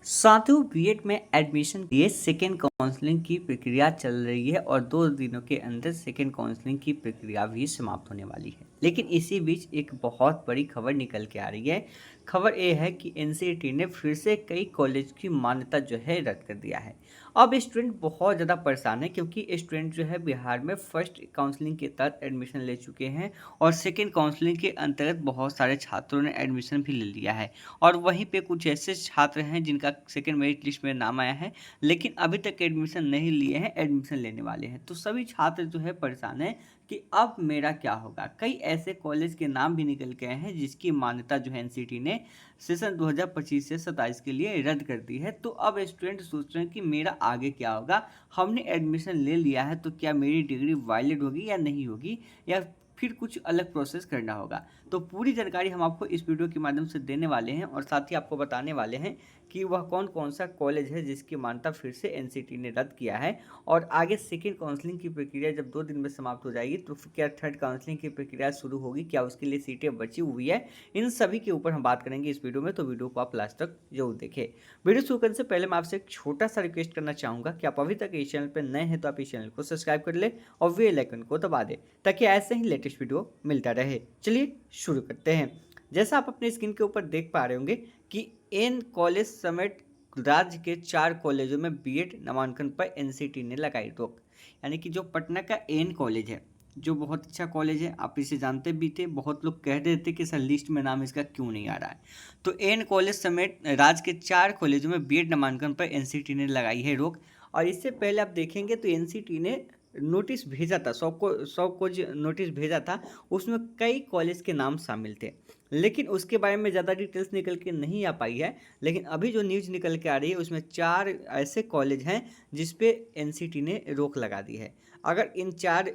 साथियों बीएड में एडमिशन के लिए सेकेंड काउंसलिंग की प्रक्रिया चल रही है और 2 दिनों के अंदर सेकेंड काउंसलिंग की प्रक्रिया भी समाप्त होने वाली है। लेकिन इसी बीच एक बहुत बड़ी खबर निकल के आ रही है। खबर ये है कि एनसीईटी ने फिर से कई कॉलेज की मान्यता जो है रद्द कर दिया है। अब स्टूडेंट बहुत ज़्यादा परेशान है क्योंकि स्टूडेंट जो है बिहार में फर्स्ट काउंसलिंग के तहत एडमिशन ले चुके हैं और सेकेंड काउंसलिंग के अंतर्गत बहुत सारे छात्रों ने एडमिशन भी ले लिया है। और वहीं पे कुछ ऐसे छात्र हैं जिनका सेकंड मेरिट लिस्ट में नाम आया है लेकिन अभी तक एडमिशन नहीं लिए हैं, एडमिशन लेने वाले हैं। तो सभी छात्र जो है परेशान हैं कि अब मेरा क्या होगा। कई ऐसे कॉलेज के नाम भी निकल के आए हैं जिसकी मान्यता जो है एनसीटी ने सेशन 2025 से 27 के लिए रद्द कर दी है। तो अब स्टूडेंट सोच रहे हैं कि मेरा आगे क्या होगा। हमने एडमिशन ले लिया है तो क्या मेरी डिग्री वैलिड होगी या नहीं होगी, या फिर कुछ अलग प्रोसेस करना होगा। तो पूरी जानकारी हम आपको इस वीडियो के माध्यम से देने वाले हैं और साथ ही आपको बताने वाले हैं कि वह कौन कौन सा कॉलेज है जिसकी मान्यता फिर से एनसीटी ने रद्द किया है। और आगे सेकेंड काउंसलिंग की प्रक्रिया जब 2 दिन में समाप्त हो जाएगी तो फिर क्या थर्ड काउंसलिंग की प्रक्रिया शुरू होगी, क्या उसके लिए सीटें बची हुई है, इन सभी के ऊपर हम बात करेंगे इस वीडियो में। तो वीडियो को आप लास्ट तक जरूर देखें। वीडियो शुरू करने से पहले मैं आपसे एक छोटा सा रिक्वेस्ट करना चाहूँगा कि आप अभी तक इस चैनल पर नए हैं तो आप इस चैनल को सब्सक्राइब कर ले और बेल आइकन को दबा दें ताकि ऐसे ही लेटेस्ट वीडियो मिलता रहे। चलिए शुरू करते हैं। जैसा आप अपने स्क्रीन के ऊपर देख पा रहे होंगे कि एन कॉलेज समेत राज्य के 4 कॉलेजों में बीएड नामांकन पर एनसीटी ने लगाई रोक। यानी कि जो पटना का एन कॉलेज है, जो बहुत अच्छा कॉलेज है, आप इसे जानते भी थे। बहुत लोग कह रहे थे कि सर लिस्ट में नाम इसका क्यों नहीं आ रहा है। तो एन कॉलेज समेत राज्य के 4 कॉलेजों में बीएड नामांकन पर एनसीटी ने लगाई है रोक। और इससे पहले आप देखेंगे तो एनसीटी ने नोटिस भेजा था, 100 को नोटिस भेजा था। उसमें कई कॉलेज के नाम शामिल थे लेकिन उसके बारे में ज़्यादा डिटेल्स निकल के नहीं आ पाई है। लेकिन अभी जो न्यूज़ निकल के आ रही है उसमें 4 ऐसे कॉलेज हैं जिस पे एनसीटी ने रोक लगा दी है। अगर इन 4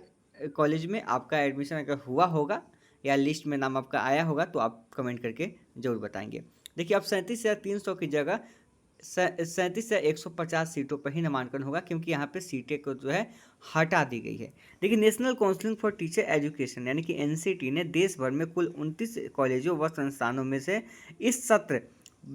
कॉलेज में आपका एडमिशन अगर हुआ होगा या लिस्ट में नाम आपका आया होगा तो आप कमेंट करके ज़रूर बताएंगे। देखिए अब 37,300 की जगह 37 से 150 सीटों पर ही नामांकन होगा क्योंकि यहाँ पे सीटें को जो है हटा दी गई है। देखिए national council for teacher education यानी कि एनसीटी ने देश भर में कुल 29 कॉलेजों व संस्थानों में से इस सत्र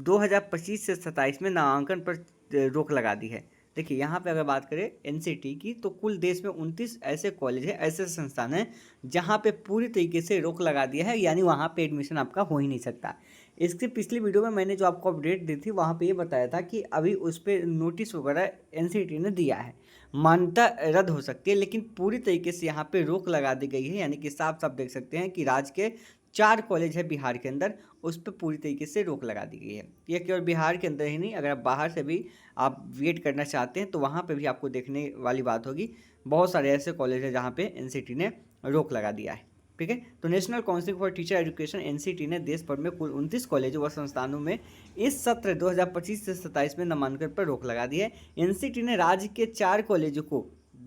2025 से 27 में नामांकन पर रोक लगा दी है। देखिए यहाँ पे अगर बात करें एनसीटी की तो कुल देश में 29 ऐसे कॉलेज हैं, ऐसे संस्थान हैं जहाँ पे पूरी तरीके से रोक लगा दिया है, यानी वहाँ पे एडमिशन आपका हो ही नहीं सकता। इसके पिछली वीडियो में मैंने जो आपको अपडेट दी थी वहाँ पे ये बताया था कि अभी उस पर नोटिस वगैरह एनसीटी ने दिया है, मान्यता रद्द हो सकती है, लेकिन पूरी तरीके से यहाँ पे रोक लगा दी गई है। यानी कि साफ साफ देख सकते हैं कि राज्य के 4 कॉलेज है बिहार के अंदर, उस पर पूरी तरीके से रोक लगा दी गई है। ये केवल बिहार के अंदर ही नहीं, अगर आप बाहर से भी आप वेट करना चाहते हैं तो वहाँ पर भी आपको देखने वाली बात होगी। बहुत सारे ऐसे कॉलेज हैं जहाँ पे एनसीटी ने रोक लगा दिया है। ठीक है, तो national council for teacher education NCT ने देश भर में कुल 29 कॉलेजों व संस्थानों में इस सत्र 2025 से 27 में नामांकन पर रोक लगा दी है। एनसीटी ने राज्य के 4 कॉलेजों को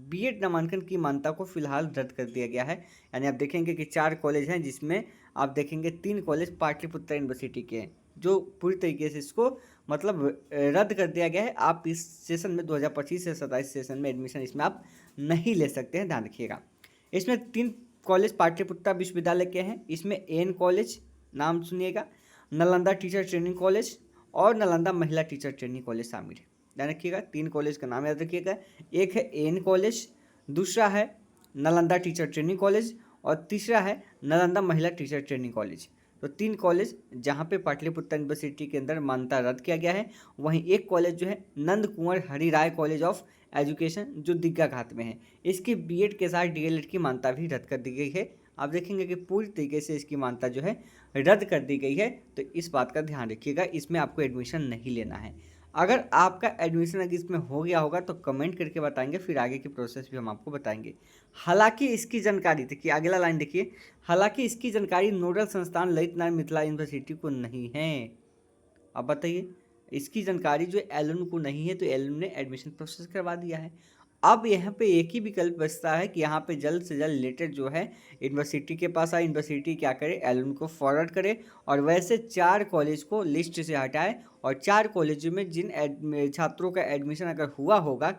बीएड नामांकन की मान्यता को फिलहाल रद्द कर दिया गया है। यानी आप देखेंगे कि 4 कॉलेज हैं जिसमें आप देखेंगे 3 कॉलेज पाटलिपुत्र यूनिवर्सिटी के हैं जो पूरी तरीके से इसको मतलब रद्द कर दिया गया है। आप इस सेशन में 2025 से 27 सेशन में एडमिशन इसमें आप नहीं ले सकते हैं, ध्यान रखिएगा। इसमें 3 कॉलेज पाटलिपुत्र विश्वविद्यालय के हैं। इसमें एन कॉलेज, नाम सुनिएगा, नालंदा टीचर ट्रेनिंग कॉलेज और नालंदा महिला टीचर ट्रेनिंग कॉलेज शामिल है। ध्यान रखिएगा, 3 कॉलेज का नाम याद रखिएगा। एक है एन कॉलेज, दूसरा है नालंदा टीचर ट्रेनिंग कॉलेज और तीसरा है नालंदा महिला टीचर ट्रेनिंग कॉलेज। तो 3 कॉलेज जहाँ पे पाटलिपुत्र यूनिवर्सिटी के अंदर मान्यता रद्द किया गया है। वहीं एक कॉलेज जो है नंद Kunwar Hariray college of education जो दिग्गा घाट में है, इसकी बीएड के साथ डीएलएड की मान्यता भी रद्द कर दी गई है। आप देखेंगे कि पूरी तरीके से इसकी मान्यता जो है रद्द कर दी गई है। तो इस बात का ध्यान रखिएगा, इसमें आपको एडमिशन नहीं लेना है। अगर आपका एडमिशन अगर इसमें हो गया होगा तो कमेंट करके बताएंगे, फिर आगे की प्रोसेस भी हम आपको बताएंगे। हालांकि इसकी जानकारी देखिए, अगला लाइन देखिए, हालांकि इसकी जानकारी नोडल संस्थान ललित नारायण मिथिला यूनिवर्सिटी को नहीं है। अब बताइए, इसकी जानकारी जो एलएन को नहीं है तो एलएन ने एडमिशन प्रोसेस करवा दिया है। अब यहाँ पे एक ही विकल्प बचता है कि यहाँ पे जल्द से जल्द लेटर जो है यूनिवर्सिटी के पास आए, यूनिवर्सिटी क्या करे, एलएन को फॉरवर्ड करे और वैसे 4 कॉलेज को लिस्ट से हटाए और 4 कॉलेजों में जिन छात्रों का एडमिशन अगर हुआ होगा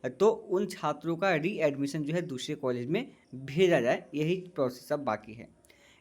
तो उन छात्रों का री एडमिशन जो है दूसरे कॉलेज में भेजा जाए। यही प्रोसेस अब बाकी है।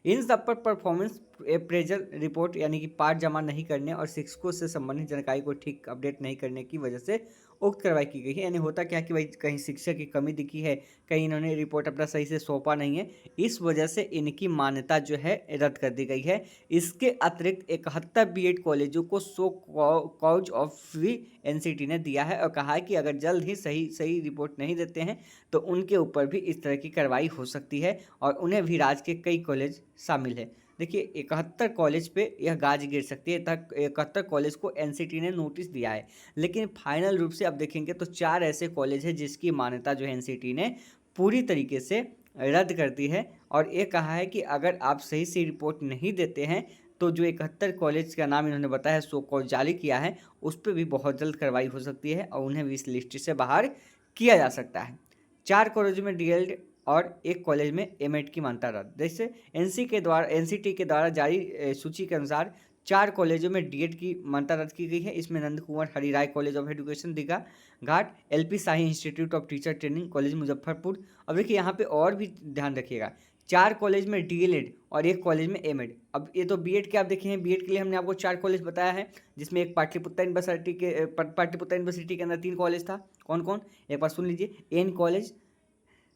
इन सब पर परफॉर्मेंस अप्रेजल रिपोर्ट यानी कि पाठ जमा नहीं करने और शिक्षकों से संबंधित जानकारी को ठीक अपडेट नहीं करने की वजह से उक्त कार्रवाई की गई है। यानी होता क्या कि भाई कहीं शिक्षक की कमी दिखी है, कहीं इन्होंने रिपोर्ट अपना सही से सौंपा नहीं है, इस वजह से इनकी मान्यता जो है रद्द कर दी गई है। इसके अतिरिक्त 71 बीएड कॉलेजों को सो कॉज ऑफ भी एनसीटी ने दिया है और कहा है कि अगर जल्द ही सही रिपोर्ट नहीं देते हैं तो उनके ऊपर भी इस तरह की कार्रवाई हो सकती है और उन्हें भी राज्य के कई कॉलेज शामिल है। देखिए 71 कॉलेज पे यह गाज गिर सकती है, तक 71 कॉलेज को एनसीटी ने नोटिस दिया है, लेकिन फाइनल रूप से अब देखेंगे तो 4 ऐसे कॉलेज हैं जिसकी मान्यता जो है एनसीटी ने पूरी तरीके से रद्द कर दी है और ये कहा है कि अगर आप सही से रिपोर्ट नहीं देते हैं तो जो 71 कॉलेज का नाम इन्होंने बताया सो कॉल जारी किया है उस पर भी बहुत जल्द कार्रवाई हो सकती है और उन्हें भी इस लिस्ट से बाहर किया जा सकता है। 4 कॉलेजों में डीएलएड और 1 कॉलेज में एमएड की मान्यता रद्द। जैसे एनसीटी के द्वारा जारी सूची के अनुसार 4 कॉलेजों में डीएड की मान्यता रद्द की गई है। इसमें Nand Kunwar Hariray college of education Digha Ghat, L P Shahi institute of teacher training college Muzaffarpur. अब देखिए यहाँ पे और भी ध्यान रखिएगा, 4 कॉलेज में डीएलएड और 1 कॉलेज में एमएड। अब ये तो बीएड के आप देखें हैं, बीएड के लिए हमने आपको 4 कॉलेज बताया है जिसमें एक पाटलिपुत्र यूनिवर्सिटी के अंदर 3 कॉलेज था। कौन कौन, एक बार सुन लीजिए, N college,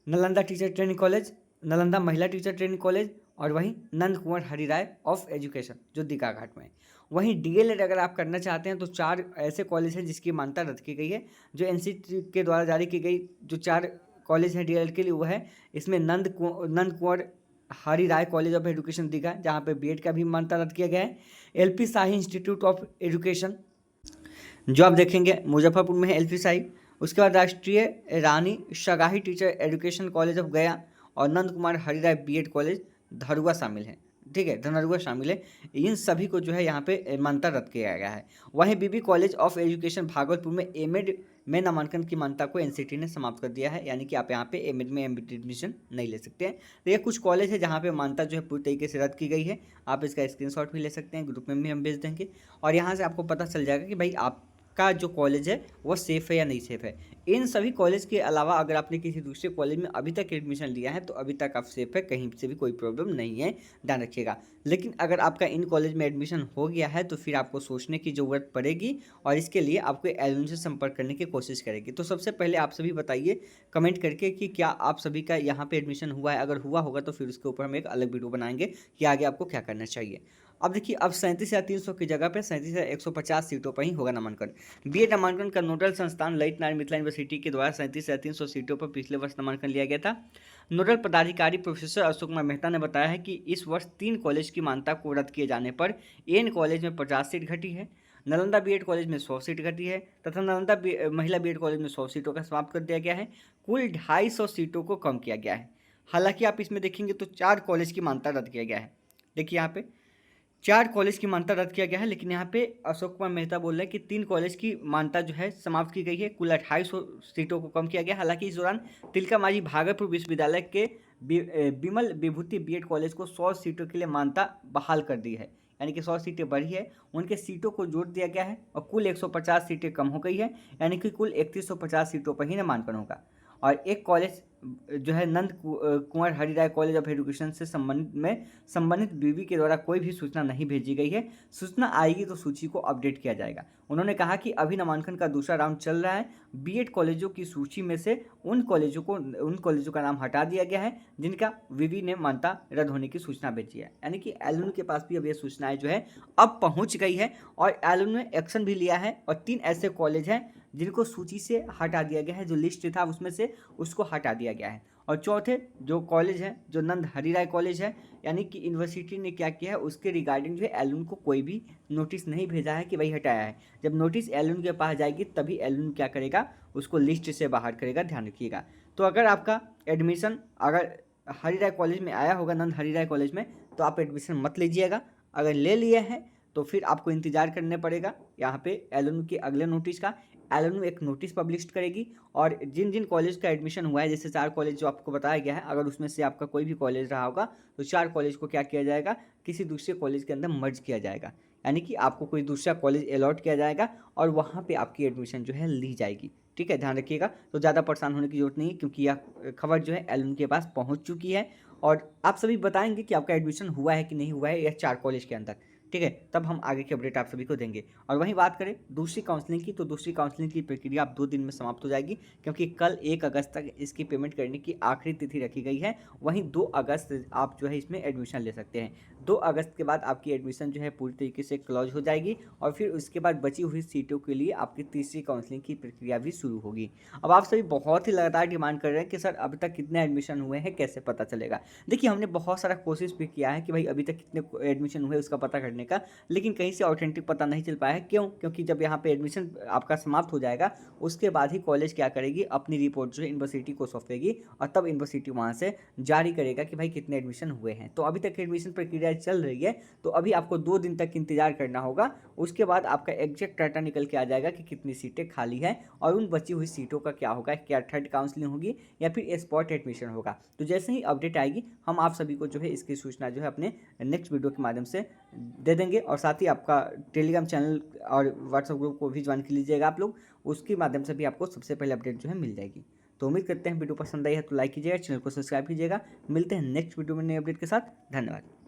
Nalanda teacher training college, Nalanda महिला टीचर ट्रेनिंग कॉलेज और वहीं नंद कुंवर हरिराय ऑफ एजुकेशन जो दीघा घाट में है। वहीं डीएलएड अगर आप करना चाहते हैं तो 4 ऐसे कॉलेज हैं जिसकी मान्यता रद्द की गई है। जो एनसीटी के द्वारा जारी की गई जो 4 कॉलेज हैं डीएलएड के लिए वो है, इसमें Nand Kunwar Hariray college of education Digha जहाँ पे बीएड का भी मान्यता रद्द किया गया है, LP Shahi institute of education जो आप देखेंगे मुजफ्फरपुर में है एलपी शाही, उसके बाद राष्ट्रीय रानी सगाही टीचर एजुकेशन कॉलेज ऑफ गया और नंद कुमार हरिराय बीएड कॉलेज धरुआ शामिल है। ठीक है, धनरुआ शामिल है। इन सभी को जो है यहाँ पे मान्यता रद्द किया गया है। वहीं बीबी कॉलेज ऑफ एजुकेशन भागलपुर में एमएड में नामांकन की मान्यता को एनसीटी ने समाप्त कर दिया है, यानी कि आप यहाँ पे एमएड में एडमिशन नहीं ले सकते हैं। तो ये कुछ कॉलेज है जहाँ पे मान्यता जो है पूरी तरीके से रद्द की गई है। आप इसका स्क्रीनशॉट भी ले सकते हैं, ग्रुप में भी हम भेज देंगे और यहाँ से आपको पता चल जाएगा कि भाई आपका जो कॉलेज है वो सेफ़ है या नहीं सेफ़ है। इन सभी कॉलेज के अलावा अगर आपने किसी दूसरे कॉलेज में अभी तक एडमिशन लिया है तो अभी तक आप सेफ़ है, कहीं से भी कोई प्रॉब्लम नहीं है, ध्यान रखिएगा। लेकिन अगर आपका इन कॉलेज में एडमिशन हो गया है तो फिर आपको सोचने की ज़रूरत पड़ेगी और इसके लिए आपको एलुमनी से संपर्क करने की कोशिश करेगी। तो सबसे पहले आप सभी बताइए कमेंट करके कि क्या आप सभी का यहाँ पे एडमिशन हुआ है। अगर हुआ होगा तो फिर उसके ऊपर हम एक अलग वीडियो बनाएंगे कि आगे आपको क्या करना चाहिए। अब देखिए, अब 37,300 की जगह पे 37,150 सीटों पर ही होगा नामांकन। बीएड नामांकन का नोडल संस्थान ललित नारायण मिथिला यूनिवर्सिटी के द्वारा 37,300 सीटों पर पिछले वर्ष नामांकन लिया गया था। नोडल पदाधिकारी प्रोफेसर अशोक कुमार मेहता ने बताया है कि इस वर्ष 3 कॉलेज की मान्यता को रद्द किए जाने पर एन कॉलेज में 50 सीट घटी है, नालंदा बीएड कॉलेज में 100 सीट घटी है तथा नालंदा महिला बीएड कॉलेज में 100 सीटों का समाप्त कर दिया गया है। कुल 250 सीटों को कम किया गया है। हालांकि आप इसमें देखेंगे तो 4 कॉलेज की मान्यता रद्द किया गया है। देखिए यहाँ पे 4 कॉलेज की मान्यता रद्द किया गया है, लेकिन यहाँ पे अशोक कुमार मेहता बोल रहे हैं कि 3 कॉलेज की मान्यता जो है समाप्त की गई है। कुल 250 सीटों को कम किया गया। हालांकि इस दौरान तिलका मांझी भागलपुर विश्वविद्यालय के बिमल विभूति बीएड कॉलेज को 100 सीटों के लिए मान्यता बहाल कर दी है, यानी कि 100 सीटें बढ़ी है, उनके सीटों को जोड़ दिया गया है और कुल 150 सीटें कम हो गई है, यानी कि कुल 3150 सीटों पर ही नामांकन होगा। और एक कॉलेज जो है नंद Kunwar Hariray college of education से संबंधित बीवी के द्वारा कोई भी सूचना नहीं भेजी गई है। सूचना आएगी तो सूची को अपडेट किया जाएगा। उन्होंने कहा कि अभी नामांकन का दूसरा राउंड चल रहा है। बीएड कॉलेजों की सूची में से उन कॉलेजों का नाम हटा दिया गया है जिनका विवि ने मान्यता रद्द होने की सूचना भेजी है, यानी कि एलुमनी के पास भी अब ये सूचनाएं जो है अब पहुंच गई है और एलुमनी ने एक्शन भी लिया है और 3 ऐसे कॉलेज हैं जिनको सूची से हटा दिया गया है, जो लिस्ट था उसमें से उसको हटा दिया गया है। और चौथे जो कॉलेज है जो नंद हरिराय कॉलेज है, यानी कि यूनिवर्सिटी ने क्या किया है उसके रिगार्डिंग जो है एलुमनी को कोई भी नोटिस नहीं भेजा है कि भाई हटाया है। जब नोटिस एलुमनी के पास जाएगी तभी एलुमनी क्या करेगा, उसको लिस्ट से बाहर करेगा, ध्यान रखिएगा। तो अगर आपका एडमिशन अगर हरिराय कॉलेज में आया होगा, नंद हरिराय कॉलेज में, तो आप एडमिशन मत लीजिएगा। अगर ले लिए हैं तो फिर आपको इंतजार करने पड़ेगा यहाँ पे एलुमनी के अगले नोटिस का। एलुमनी एक नोटिस पब्लिश करेगी और जिन जिन कॉलेज का एडमिशन हुआ है, जैसे 4 कॉलेज जो आपको बताया गया है, अगर उसमें से आपका कोई भी कॉलेज रहा होगा तो 4 कॉलेज को क्या किया जाएगा, किसी दूसरे कॉलेज के अंदर मर्ज किया जाएगा, यानी कि आपको कोई दूसरा कॉलेज अलॉट किया जाएगा और वहाँ पे आपकी एडमिशन जो है ली जाएगी। ठीक है, ध्यान रखिएगा। तो ज़्यादा परेशान होने की जरूरत नहीं है क्योंकि यह खबर जो है एलुमनी के पास पहुँच चुकी है और आप सभी बताएंगे कि आपका एडमिशन हुआ है कि नहीं हुआ है या 4 कॉलेज के अंदर, ठीक है। तब हम आगे की अपडेट आप सभी को देंगे। और वहीं बात करें दूसरी काउंसलिंग की, तो दूसरी काउंसलिंग की प्रक्रिया अब 2 दिन में समाप्त हो जाएगी, क्योंकि कल 1 अगस्त तक इसकी पेमेंट करने की आखिरी तिथि रखी गई है। वहीं 2 अगस्त आप जो है इसमें एडमिशन ले सकते हैं। 2 अगस्त के बाद आपकी एडमिशन जो है पूरी तरीके से क्लोज हो जाएगी, और फिर उसके बाद बची हुई सीटों के लिए आपकी तीसरी काउंसलिंग की प्रक्रिया भी शुरू होगी। अब आप सभी बहुत ही लगातार डिमांड कर रहे हैं कि सर अभी तक कितने एडमिशन हुए हैं, कैसे पता चलेगा। देखिए, हमने बहुत सारा कोशिश भी किया है कि भाई अभी तक कितने एडमिशन हुए उसका पता करने का, लेकिन कहीं से ऑथेंटिक पता नहीं चल पाया है। क्यों? क्योंकि जब यहाँ पे एडमिशन आपका समाप्त हो जाएगा, उसके बाद ही कॉलेज क्या करेगी, अपनी रिपोर्ट जो है यूनिवर्सिटी को सौंपेगी, और तब यूनिवर्सिटी वहाँ से जारी करेगा कि भाई कितने एडमिशन हुए हैं। तो अभी तक एडमिशन प्रक्रिया चल रही है, तो अभी आपको 2 दिन तक इंतजार करना होगा। उसके बाद आपका एग्जैक्ट डाटा निकल के आ जाएगा कि कितनी सीटें खाली हैं, और उन बची हुई सीटों का क्या होगा, क्या थर्ड काउंसलिंग होगी या फिर स्पॉट एडमिशन होगा। तो जैसे ही अपडेट आएगी, हम आप सभी को जो है इसकी सूचना जो है अपने नेक्स्ट वीडियो के माध्यम से दे देंगे। और साथ ही आपका टेलीग्राम चैनल और व्हाट्सएप ग्रुप को भी ज्वाइन कर लीजिएगा आप लोग, उसके माध्यम से भी आपको सबसे पहले अपडेट जो है मिल जाएगी। तो उम्मीद करते हैं वीडियो पसंद आई है तो लाइक कीजिएगा, चैनल को सब्सक्राइब कीजिएगा। मिलते हैं नेक्स्ट वीडियो में नए अपडेट के साथ। धन्यवाद।